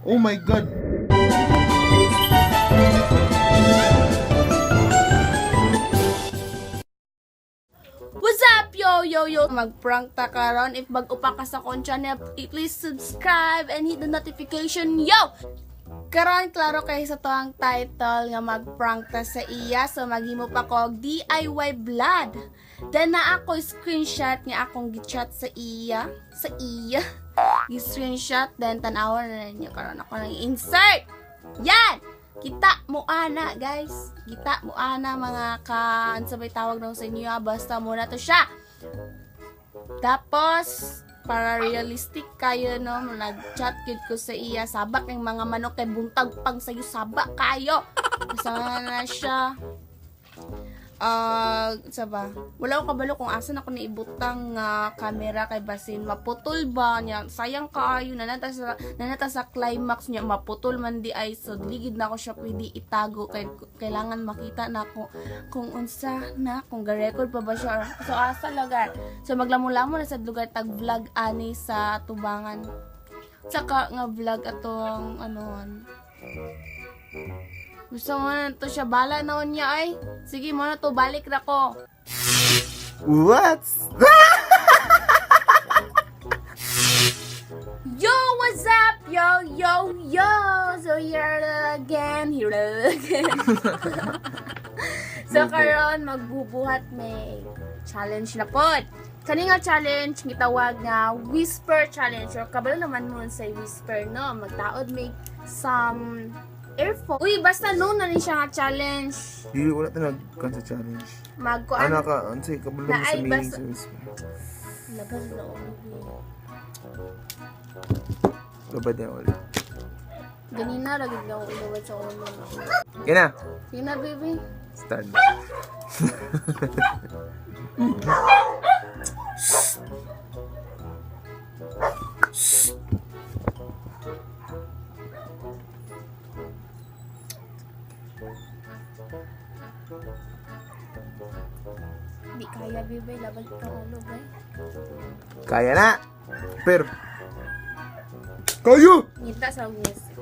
Oh my God! What's up, yo? Mag-prank ta karon. If bago pa ka sa akong channel, please subscribe and hit the notification, yo! Karon, klaro kayo sa to ang title nga mag-prank ta sa iya. So, maghimo pa ko DIY blood. Then, na ako screenshot nga akong gichat sa iya. Gi-screenshot, then tanawan na ninyo. Karon ako nang insert. Yan! Kita mo ana, guys. Kita mo ana, mga sabay tawag daw sa inyo. Basta muna to siya. Tapos, para realistic kayo, no, nag-chat kid ko sa iya. Sabak yung mga manok kay buntag pang sa'yo. Sabak kayo. Basta na siya. Saba, wala ko kabalo kung asan ako naibutang camera kay basin maputol ba niya, sayang kaayo nanata sa climax niya, maputol man di ay, so ligid na ako siya pwede itago kay kailangan makita na ako kung unsa na, kung ga-record pa ba siya, so asa lugar, so maglamon-lamon na sa lugar tag vlog ani sa tubangan, saka nga vlog atong anon. Gusto mo na to siya, bala noon niya ay. Sige mo na to, balik na ko. What? Yo, what's up? Yo. So here again. So karon magbubuhat may challenge na pod. Kani nga challenge gitawag nga whisper challenge. Or kabalo naman mo sa whisper, no? Magtaod may some earphone. Uy, basta no na rin siya nga challenge. Dili, wala tayo nagkan sa challenge. Magkuan. Ano ka? Ano sa'yo? Kabalo mo Na sa ay, meaning basta- sa whisper. Labas na ulit. Labad niya ulit. Ganina, lagi na ako ulawad sa ulo. Yan na. Sige na, baby. Start. Di kaya, baby. Labas ka ulo, bay. Kaya na. Pero. Kayo! Ngita sa music.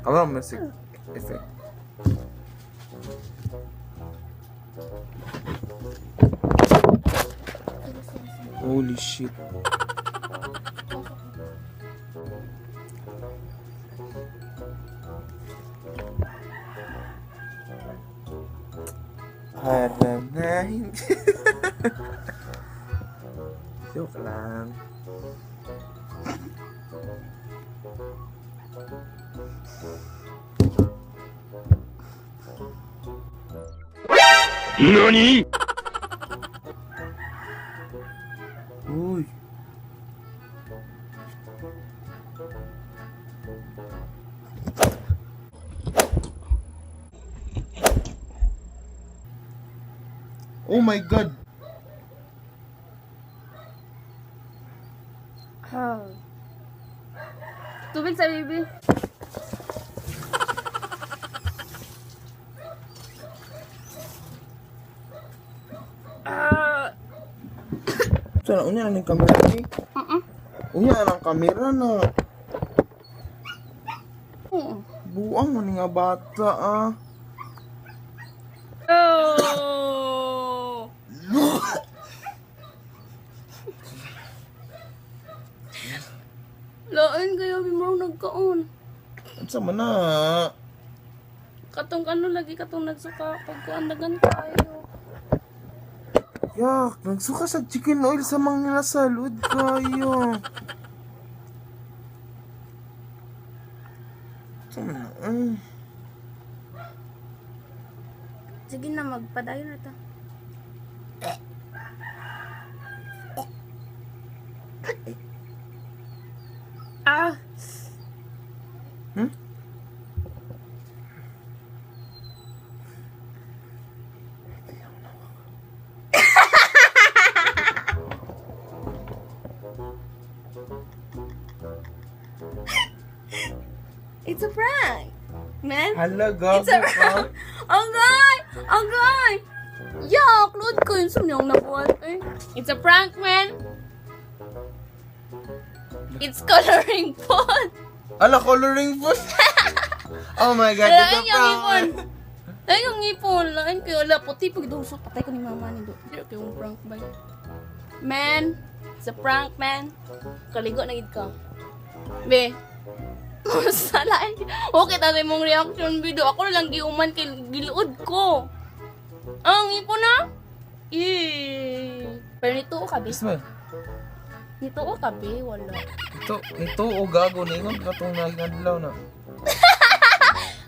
Ano ang music effect? Holy shit. Harap na hindi. Joke lang. NANI?! Uy. Oh my God. Tubig sa baby. Sana unya na ng kamera ni. Unya na ng kamera na. Buang man nga bata ah. Oh! Lain kayo, bimrong nagkaon. Ano sa man na? Katong ano lagi, katong nagsuka. Pagkuandagan kayo. Yak, nagsuka sa chicken oil sa mga nasalud kayo. Sama na. Sige na, magpadayo na ta. Ah! Hmm? It's a prank! Man! Hala, It's gago a ka. prank! Agay! Agay! Yak! Load ko yun sa niyong nabuhat eh. It's a prank, man! It's coloring pot. Ala, coloring food. Oh my God, Lain ito yung ngipon. prank. Lain yung ngipon. Lain kayo. Ala, puti. Pag dusot, patay ko ni mama ni Do. Hindi kayo prank ba yun? Man, it's a prank, man. Kaligo na gid ka. Be, masalain. Okay, tatay mong reaction video. Ako lang giuman kay giluod ko. Ang ngipon na? Pero nito ka, be. Ismael, Nito ka, be. Wala. ito o gago na yun. Katong naginadlaw na.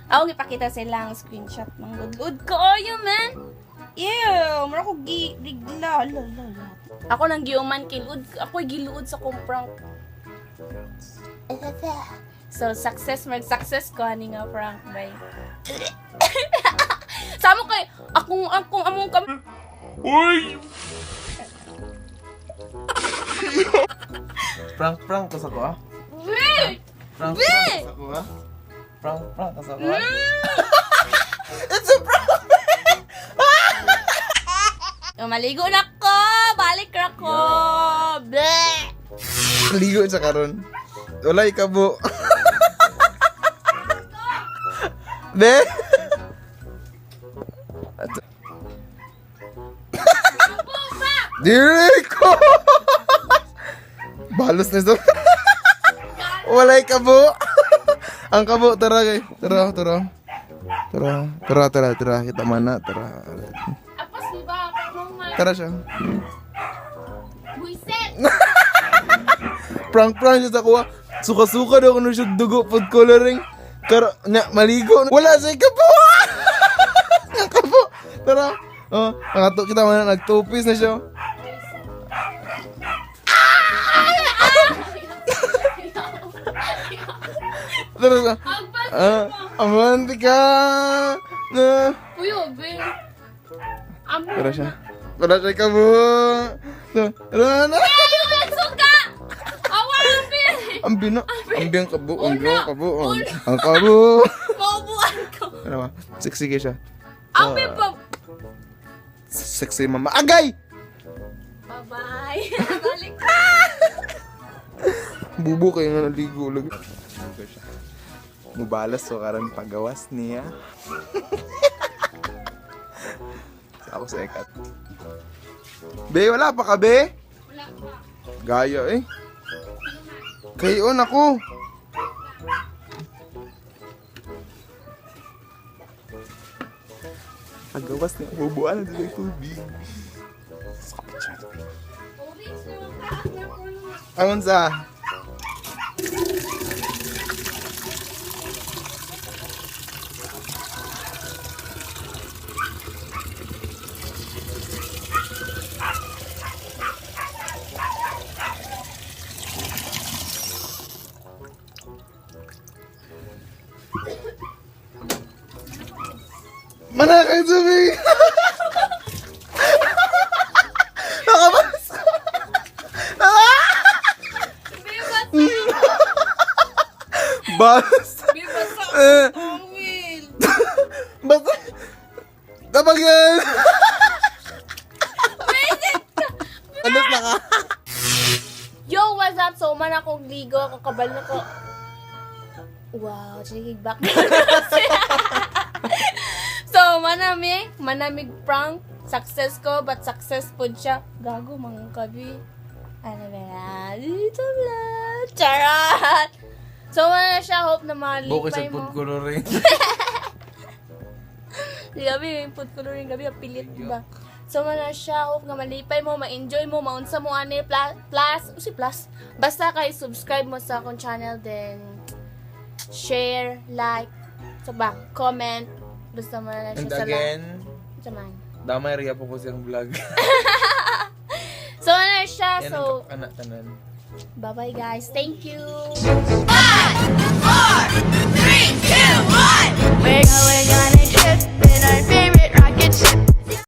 Ako gipakita silang screenshot ng good ko. Oh, you man. Ew, mura ko gigla. Lala. Ako lang giuman kilud. Ako giluod sa kong prank. So, mag-success ko ani nga prank, bay. Samo kay akong among kam. Uy! Prank ka sa ko, ah? Wait! Prank Be! ka sa ko, ah? Prank ka sa ko, ah? It's a prank! Maligo na ko! Balik na ko! Bleh! Ligo sa karon. Walay ka bu. Be? Diri ko! Balos na ito. Walay kabo. Ang kabo, tara kay. Tara. Kita mana, tara. Apos di ba? Tara siya. Buiset! Prank siya sa kuha. Suka-suka daw kung siya dugo food coloring. Maligo. Wala siya kabo. Ang kabo. Tara. Oh, kita mana nagtupis na siya. Tara. Amanti ka. Uyo, be. Tara siya kabo. Tara na. Suka! Awan, be! Ambing kabo. Ang kabo. Maubuan ko. Ano ba? Sexy ka siya. Abe pa. Sexy mama. Agay! Bye-bye. Balik ka. Bubo kayo nga naligo lagi. Mubalas so karan pagawas niya. Ako sa ekat. Be, wala pa ka, be? Wala pa. Gaya eh. Kayon ako. Pagawas niya. Bubuan na dito tubig. Orange naman ka. Angon sa? Mana kayo sabi? Nakabas! Bas! Bibasa ang wheel. Basta! Tapag yan! Alas na ka! Yo, what's up? So, man akong ligo. Ako kabal na ko. Wow, sige, back. So, manamig prank. Success ko, but successful siya. Gago, mga kabi. Ano ba yan? Dito lang. Charot! So, na siya. Hope na Bukod malipay sa food mo. coloring. Gabi, yung food coloring. Gabi, ang pilit, diba? So, na siya. Hope nga malipay mo, ma-enjoy mo, maunsa mo, ano, plus. Basta kay subscribe mo sa akong channel, then share, like, so ba, comment. Basta mo na siya And sa again, man. damay rin po siyang vlog. So, ano siya? Yan So, ang anak-tanan. bye-bye guys. Thank you. 5, 4, 3, 2, 1. We're going on a trip.